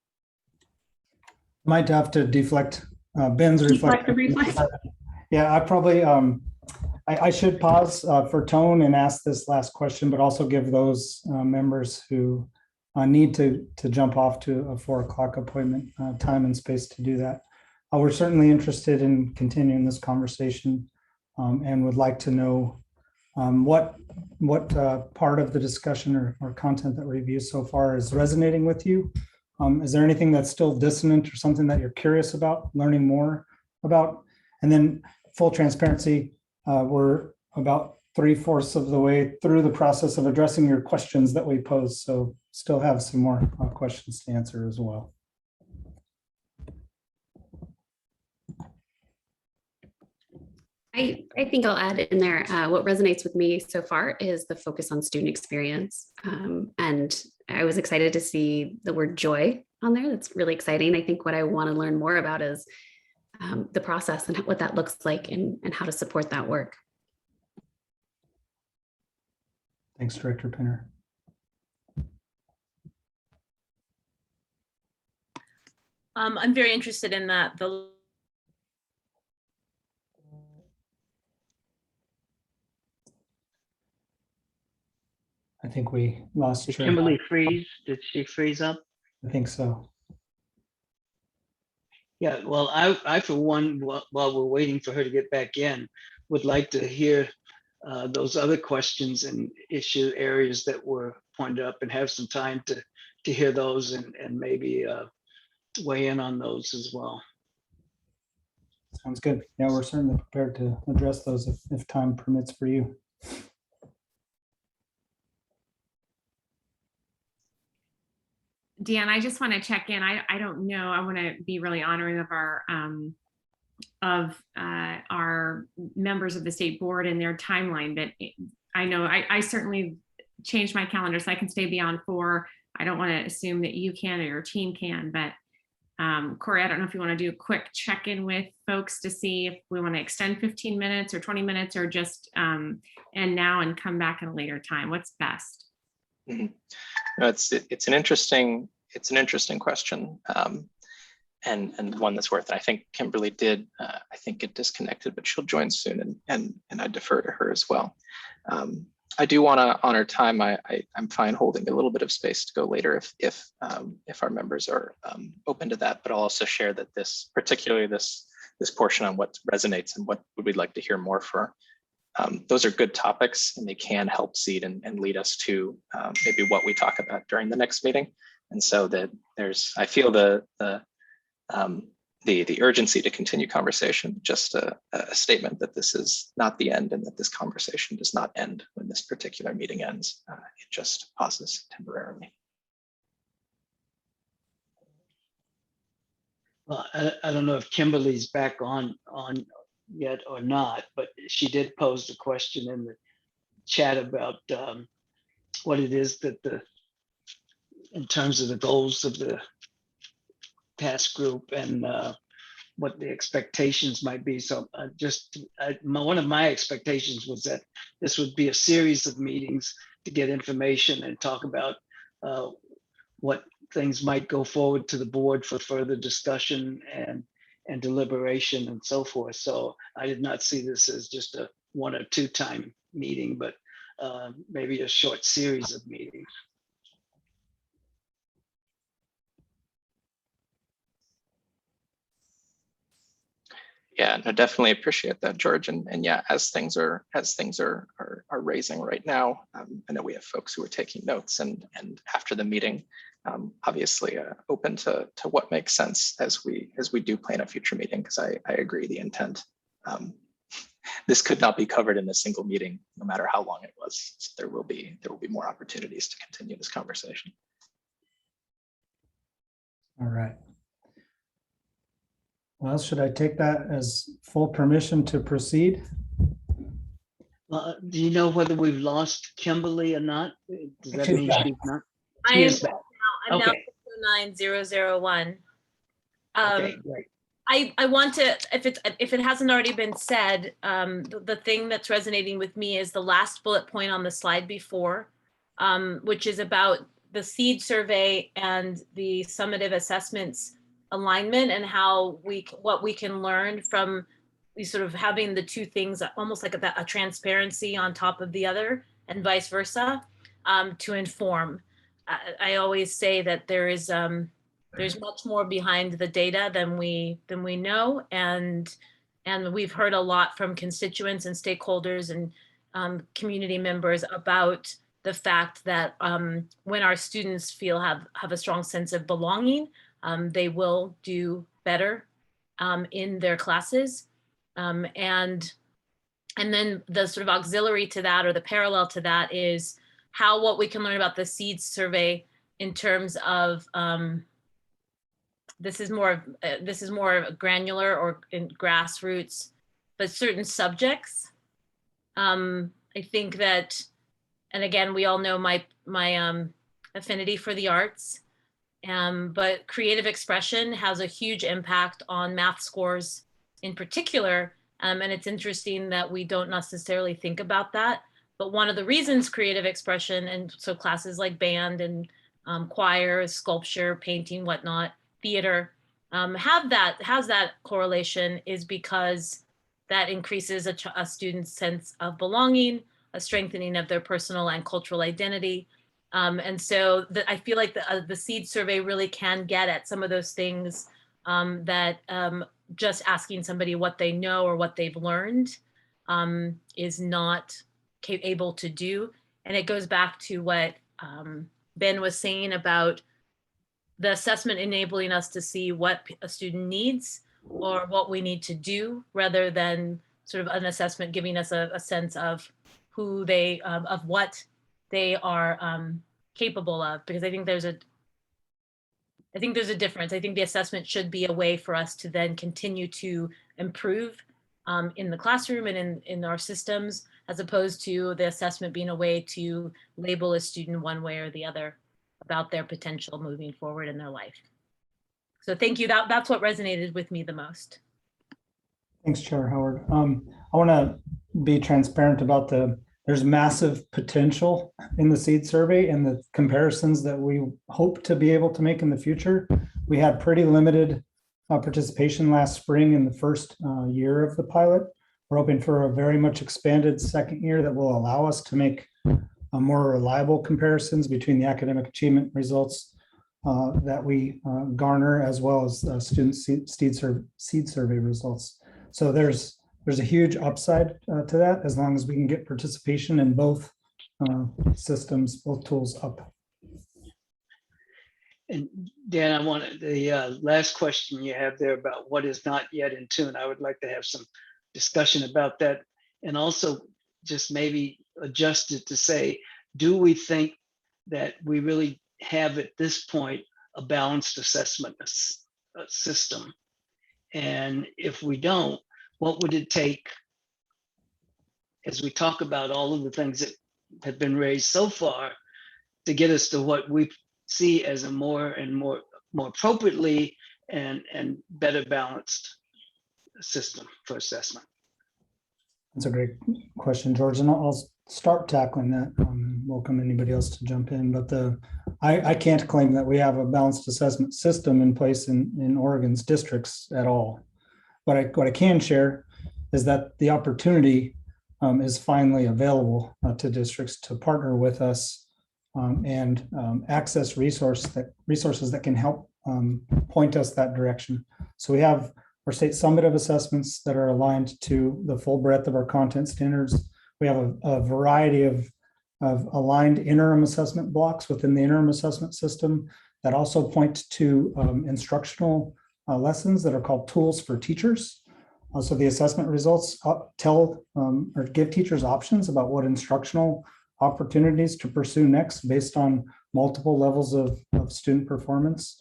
E: Might have to deflect Ben's reflection. Yeah, I probably, I should pause for tone and ask this last question, but also give those members who need to jump off to a 4 o'clock appointment time and space to do that. We're certainly interested in continuing this conversation and would like to know what part of the discussion or content that we've used so far is resonating with you. Is there anything that's still dissonant or something that you're curious about learning more about? And then full transparency, we're about 3/4 of the way through the process of addressing your questions that we posed. So still have some more questions to answer as well.
C: I think I'll add in there, what resonates with me so far is the focus on student experience. And I was excited to see the word joy on there. That's really exciting. I think what I want to learn more about is the process and what that looks like and how to support that work.
E: Thanks, Director Pinner.
F: I'm very interested in that.
E: I think we lost
B: Did
E: track.
B: Kimberly freeze? Did she freeze up?
E: I think so.
B: Yeah, well, I for one, while we're waiting for her to get back in, would like to hear those other questions and issue areas that were pointed up and have some time to hear those and maybe weigh in on those as well.
E: Sounds good. Yeah, we're certainly prepared to address those if time permits for you.
D: Dan, I just want to check in. I don't know. I want to be really honoring of our members of the state board and their timeline. But I know I certainly changed my calendar so I can stay beyond 4. I don't want to assume that you can or your team can, but Corey, I don't know if you want to do a quick check-in with folks to see if we want to extend 15 minutes or 20 minutes or just end now and come back at a later time. What's best?
A: Mm-hmm. No, it's an interesting question, and one that's worth it. I think Kimberly did. I think get disconnected, but she'll join soon, and I defer to her as well. I do want to honor time. I'm fine holding a little bit of space to go later if our members are open to that. But I'll also share that particularly this portion on what resonates and what would we like to hear more for those are good topics, and they can help seed and lead us to maybe what we talk about during the next meeting. And so that I feel the urgency to continue conversation, just a statement that this is not the end and that this conversation does not end when this particular meeting ends. It just pauses temporarily.
B: Well, I don't know if Kimberly's back on yet or not, but she did pose the question in the chat about what it is that in terms of the goals of the task group and what the expectations might be. So one of my expectations was that this would be a series of meetings to get information and talk about what things might go forward to the board for further discussion and deliberation and so forth. So I did not see this as just a 1 or 2 time meeting, but maybe a short series of meetings.
A: Yeah, no, definitely appreciate that, George. And yeah, as things are raising right now, I know we have folks who are taking notes, and after the meeting, obviously open to what makes sense as we do plan a future meeting, because I agree the intent. This could not be covered in a single meeting, no matter how long it was. So there will be more opportunities to continue this conversation.
E: All right. Well, should I take that as full permission to proceed?
B: Do you know whether we've lost Kimberly or not? Does that mean she's not?
F: I
B: She
F: am
B: is back.
F: I'm now
B: Okay.
F: 9001.
B: Okay, great.
F: I want to, if it hasn't already been said, the thing that's resonating with me is the last bullet point on the slide before, which is about the SEED survey and the summative assessments alignment, and how what we can learn from sort of having the two things, almost like a transparency on top of the other and vice versa, to inform. I always say that there's much more behind the data than we know, and we've heard a lot from constituents and stakeholders and community members about the fact that when our students have a strong sense of belonging, they will do better in their classes, and then the sort of auxiliary to that, or the parallel to that, is what we can learn about the SEED survey in terms of this is more granular or in grassroots, but certain subjects. I think that, and again, we all know my affinity for the arts, but creative expression has a huge impact on math scores in particular. And it's interesting that we don't necessarily think about that. But one of the reasons creative expression, and so classes like band and choir, sculpture, painting, whatnot, theater, has that correlation, is because that increases a student's sense of belonging, a strengthening of their personal and cultural identity. And so I feel like the SEED survey really can get at some of those things that just asking somebody what they know or what they've learned is not able to do. And it goes back to what Ben was saying about the assessment enabling us to see what a student needs or what we need to do, rather than sort of an assessment giving us a sense of who they, of what they are capable of. Because I think there's a difference. I think the assessment should be a way for us to then continue to improve in the classroom and in our systems, as opposed to the assessment being a way to label a student one way or the other about their potential moving forward in their life. So thank you. That's what resonated with me the most.
E: Thanks, Chair Howard. I want to be transparent about there's massive potential in the SEED survey and the comparisons that we hope to be able to make in the future. We had pretty limited participation last spring in the first year of the pilot. We're hoping for a very much expanded second year that will allow us to make more reliable comparisons between the academic achievement results that we garner, as well as student SEED survey results. So there's there's a huge upside to that as long as we can get participation in both systems, both tools up.
B: And Dan, I wanted the last question you have there about what is not yet in tune. I would like to have some discussion about that, and also just maybe adjust it to say, do we think that we really have at this point a balanced assessment system? And if we don't, what would it take, as we talk about all of the things that have been raised so far, to get us to what we see as a more appropriately and better balanced system for assessment?
E: That's a great question, George, and I'll start tackling that. Welcome anybody else to jump in, but I can't claim that we have a balanced assessment system in place in Oregon's districts at all. What I can share is that the opportunity is finally available to districts to partner with us and access resources that can help point us that direction. So we have our state summative assessments that are aligned to the full breadth of our content standards. We have a variety of aligned interim assessment blocks within the interim assessment system that also point to instructional lessons that are called tools for teachers. So the assessment results tell or give teachers options about what instructional opportunities to pursue next based on multiple levels of student performance.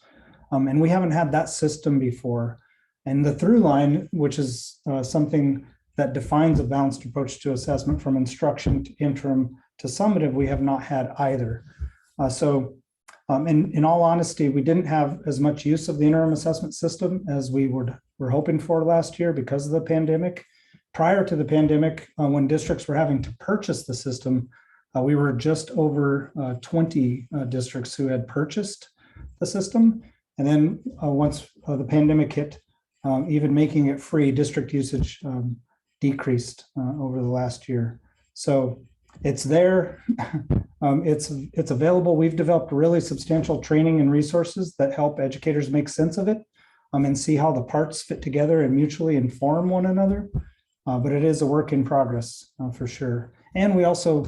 E: And we haven't had that system before. And the through line, which is something that defines a balanced approach to assessment from instruction to interim to summative, we have not had either. In all honesty, we didn't have as much use of the interim assessment system as we were hoping for last year because of the pandemic. Prior to the pandemic, when districts were having to purchase the system, we were just over 20 districts who had purchased the system. And then once the pandemic hit, even making it free, district usage decreased over the last year. So it's there, it's available. We've developed really substantial training and resources that help educators make sense of it and see how the parts fit together and mutually inform one another. But it is a work in progress for sure. And we also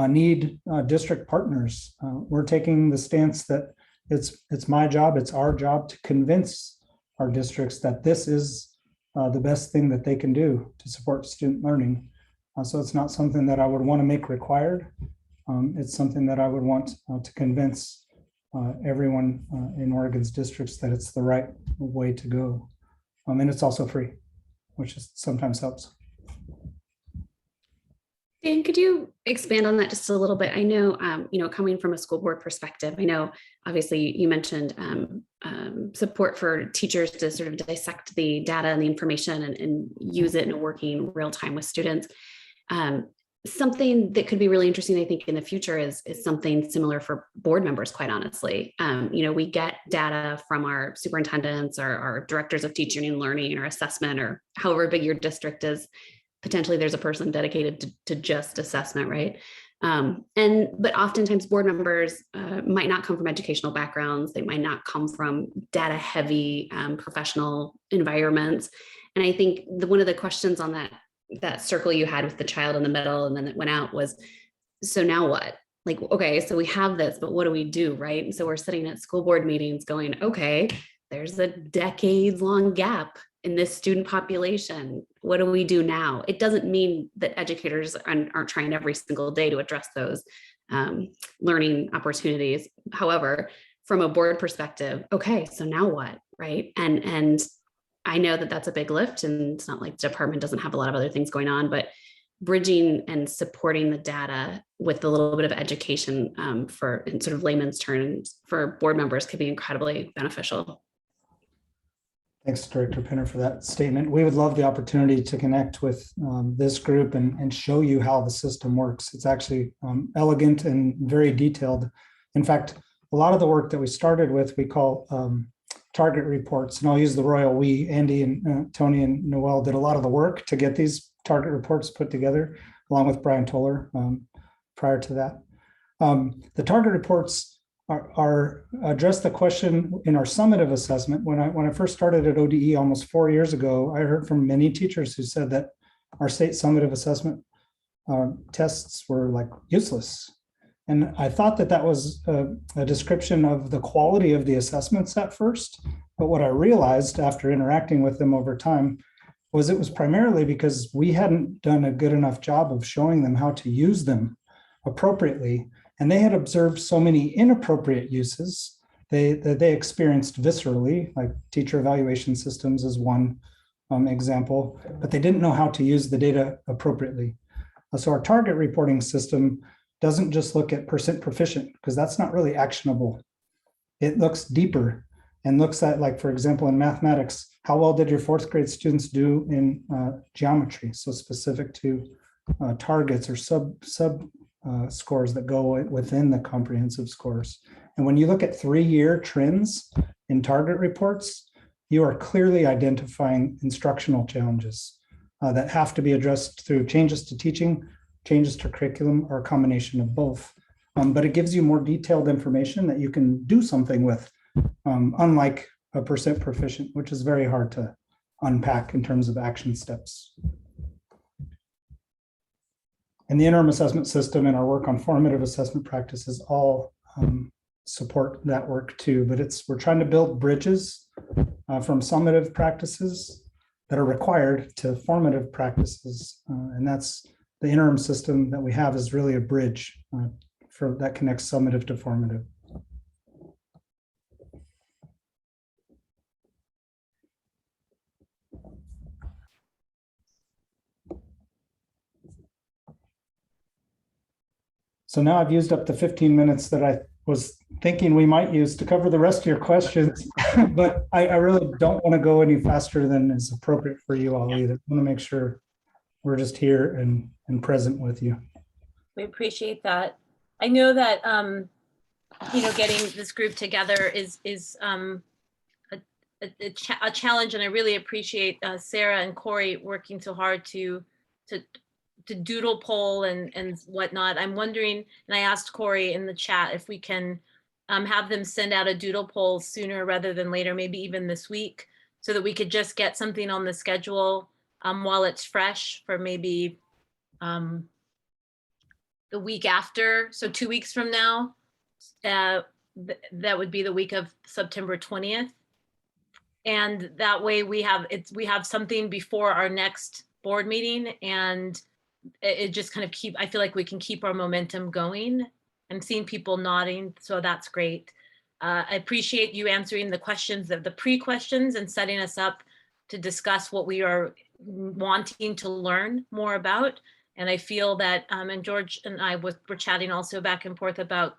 E: need district partners. We're taking the stance that it's my job, it's our job to convince our districts that this is the best thing that they can do to support student learning. So it's not something that I would want to make required. It's something that I would want to convince everyone in Oregon's districts that it's the right way to go. And it's also free, which sometimes helps.
C: Dan, could you expand on that just a little bit? I know, coming from a school board perspective, I know obviously you mentioned support for teachers to sort of dissect the data and the information and use it in a working real time with students. Something that could be really interesting, I think, in the future is something similar for board members, quite honestly. We get data from our superintendents or our directors of teaching and learning or assessment or however big your district is. Potentially there's a person dedicated to just assessment, right? But oftentimes board members might not come from educational backgrounds. They might not come from data heavy professional environments. And I think one of the questions on that circle you had with the child in the middle and then it went out was, so now what? Like, okay, so we have this, but what do we do, right? And so we're sitting at school board meetings going, okay, there's a decades-long gap in this student population. What do we do now? It doesn't mean that educators aren't trying every single day to address those learning opportunities. However, from a board perspective, okay, so now what, right? And I know that that's a big lift, and it's not like the department doesn't have a lot of other things going on, but bridging and supporting the data with a little bit of education in sort of layman's terms for board members could be incredibly beneficial.
E: Thanks, Director Pinner, for that statement. We would love the opportunity to connect with this group and show you how the system works. It's actually elegant and very detailed. In fact, a lot of the work that we started with, we call target reports, and I'll use the royal we. Andy and Tony and Noel did a lot of the work to get these target reports put together, along with Brian Toller prior to that. The target reports are address the question in our summative assessment. When I first started at ODE almost 4 years ago, I heard from many teachers who said that our state summative assessment tests were like useless. And I thought that that was a description of the quality of the assessments at first. But what I realized after interacting with them over time was it was primarily because we hadn't done a good enough job of showing them how to use them appropriately. And they had observed so many inappropriate uses that they experienced viscerally, like teacher evaluation systems is one example, but they didn't know how to use the data appropriately. So our target reporting system doesn't just look at percent proficient, because that's not really actionable. It looks deeper and looks at, like, for example, in mathematics, how well did your fourth grade students do in geometry? So specific to targets or sub scores that go within the comprehensive scores. And when you look at 3-year trends in target reports, you are clearly identifying instructional challenges that have to be addressed through changes to teaching, changes to curriculum, or a combination of both. But it gives you more detailed information that you can do something with, unlike a percent proficient, which is very hard to unpack in terms of action steps. And the interim assessment system and our work on formative assessment practices all support that work too. But we're trying to build bridges from summative practices that are required to formative practices. And that's the interim system that we have is really a bridge that connects summative to formative. So now I've used up the 15 minutes that I was thinking we might use to cover the rest of your questions, but I really don't want to go any faster than is appropriate for you all either. I want to make sure we're just here and present with you.
F: We appreciate that. I know that, getting this group together is a challenge, and I really appreciate Sarah and Corey working so hard to doodle poll and whatnot. I'm wondering, and I asked Corey in the chat if we can have them send out a doodle poll sooner rather than later, maybe even this week, so that we could just get something on the schedule while it's fresh for maybe the week after. So 2 weeks from now, that would be the week of September 20th. And that way we have something before our next board meeting, and it just kind of I feel like we can keep our momentum going. I'm seeing people nodding, so that's great. I appreciate you answering the questions, the pre-questions, and setting us up to discuss what we are wanting to learn more about. And I feel that, and George and I were chatting also back and forth about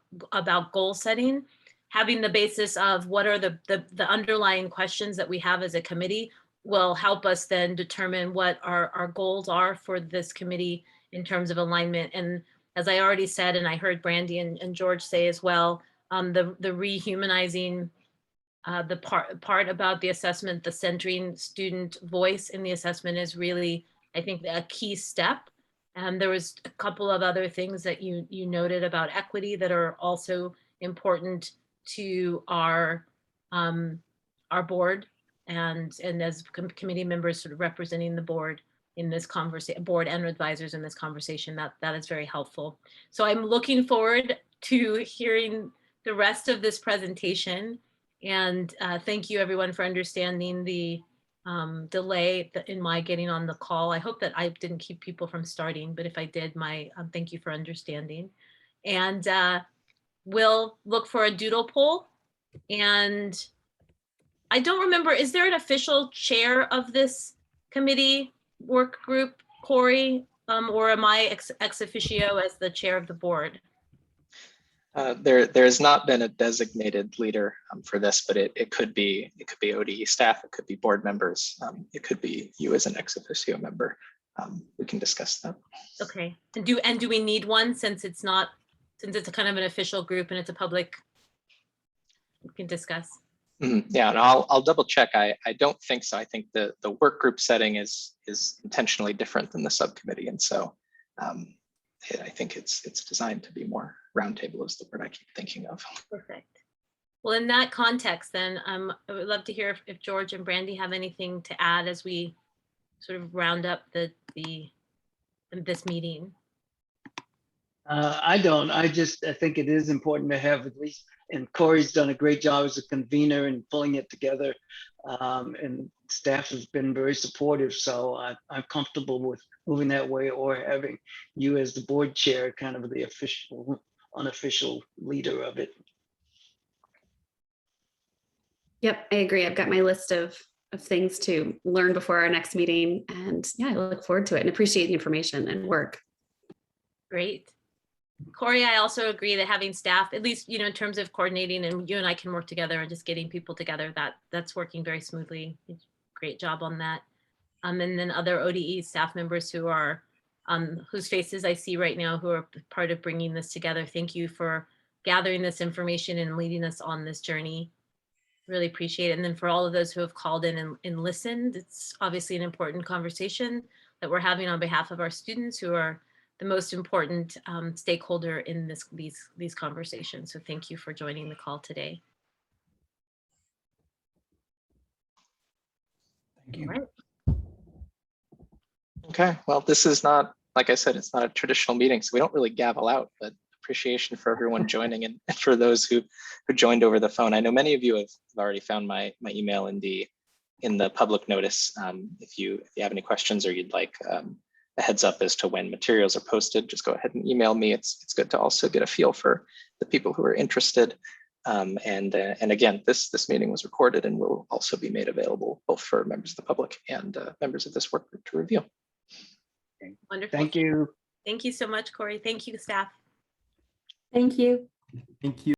F: goal setting, having the basis of what are the underlying questions that we have as a committee will help us then determine what our goals are for this committee in terms of alignment. And as I already said, and I heard Brandy and George say as well, the rehumanizing the part about the assessment, the centering student voice in the assessment is really, I think, a key step. And there was a couple of other things that you noted about equity that are also important to our board and as committee members sort of representing the board in this conversation, board and advisors in this conversation, that is very helpful. So I'm looking forward to hearing the rest of this presentation. And thank you everyone for understanding the delay in my getting on the call. I hope that I didn't keep people from starting, but if I did, thank you for understanding. And we'll look for a doodle poll. And I don't remember, is there an official chair of this committee work group, Corey, or am I ex officio as the chair of the board?
A: There has not been a designated leader for this, but it could be ODE staff, it could be board members, it could be you as an ex officio member. We can discuss that. Okay. And do we need one since it's a kind of an official group and it's a public? We can discuss. Yeah, and I'll double check. I don't think so. I think the work group setting is intentionally different than the subcommittee, and so I think it's designed to be more roundtable is the word I keep thinking of. Perfect. Well, in that context, then I would love to hear if George and Brandy have anything to add as we
F: sort of round up this meeting?
B: I don't. I think it is important to have at least, and Corey's done a great job as a convener and pulling it together. And staff has been very supportive. So I'm comfortable with moving that way, or having you as the board chair, kind of the official, unofficial leader of it.
C: Yep, I agree. I've got my list of things to learn before our next meeting. And yeah, I look forward to it and appreciate the information and work.
F: Great. Corey, I also agree that having staff, at least, in terms of coordinating, and you and I can work together and just getting people together, that's working very smoothly. Great job on that. And then other ODE staff members who are, whose faces I see right now, who are part of bringing this together. Thank you for gathering this information and leading us on this journey. Really appreciate it. And then for all of those who have called in and listened, it's obviously an important conversation that we're having on behalf of our students, who are the most important stakeholder in these conversations. So thank you for joining the call today.
E: Thank you.
F: All right.
A: Okay, well, this is not, like I said, it's not a traditional meeting, so we don't really gavel out, but appreciation for everyone joining, and for those who joined over the phone. I know many of you have already found my email in the public notice. If you have any questions, or you'd like a heads up as to when materials are posted, just go ahead and email me. It's good to also get a feel for the people who are interested. And again, this meeting was recorded and will also be made available both for members of the public and members of this work group to review.
F: Wonderful.
B: Thank you.
F: Thank you so much, Corey. Thank you, staff.
I: Thank you.
G: Thank you.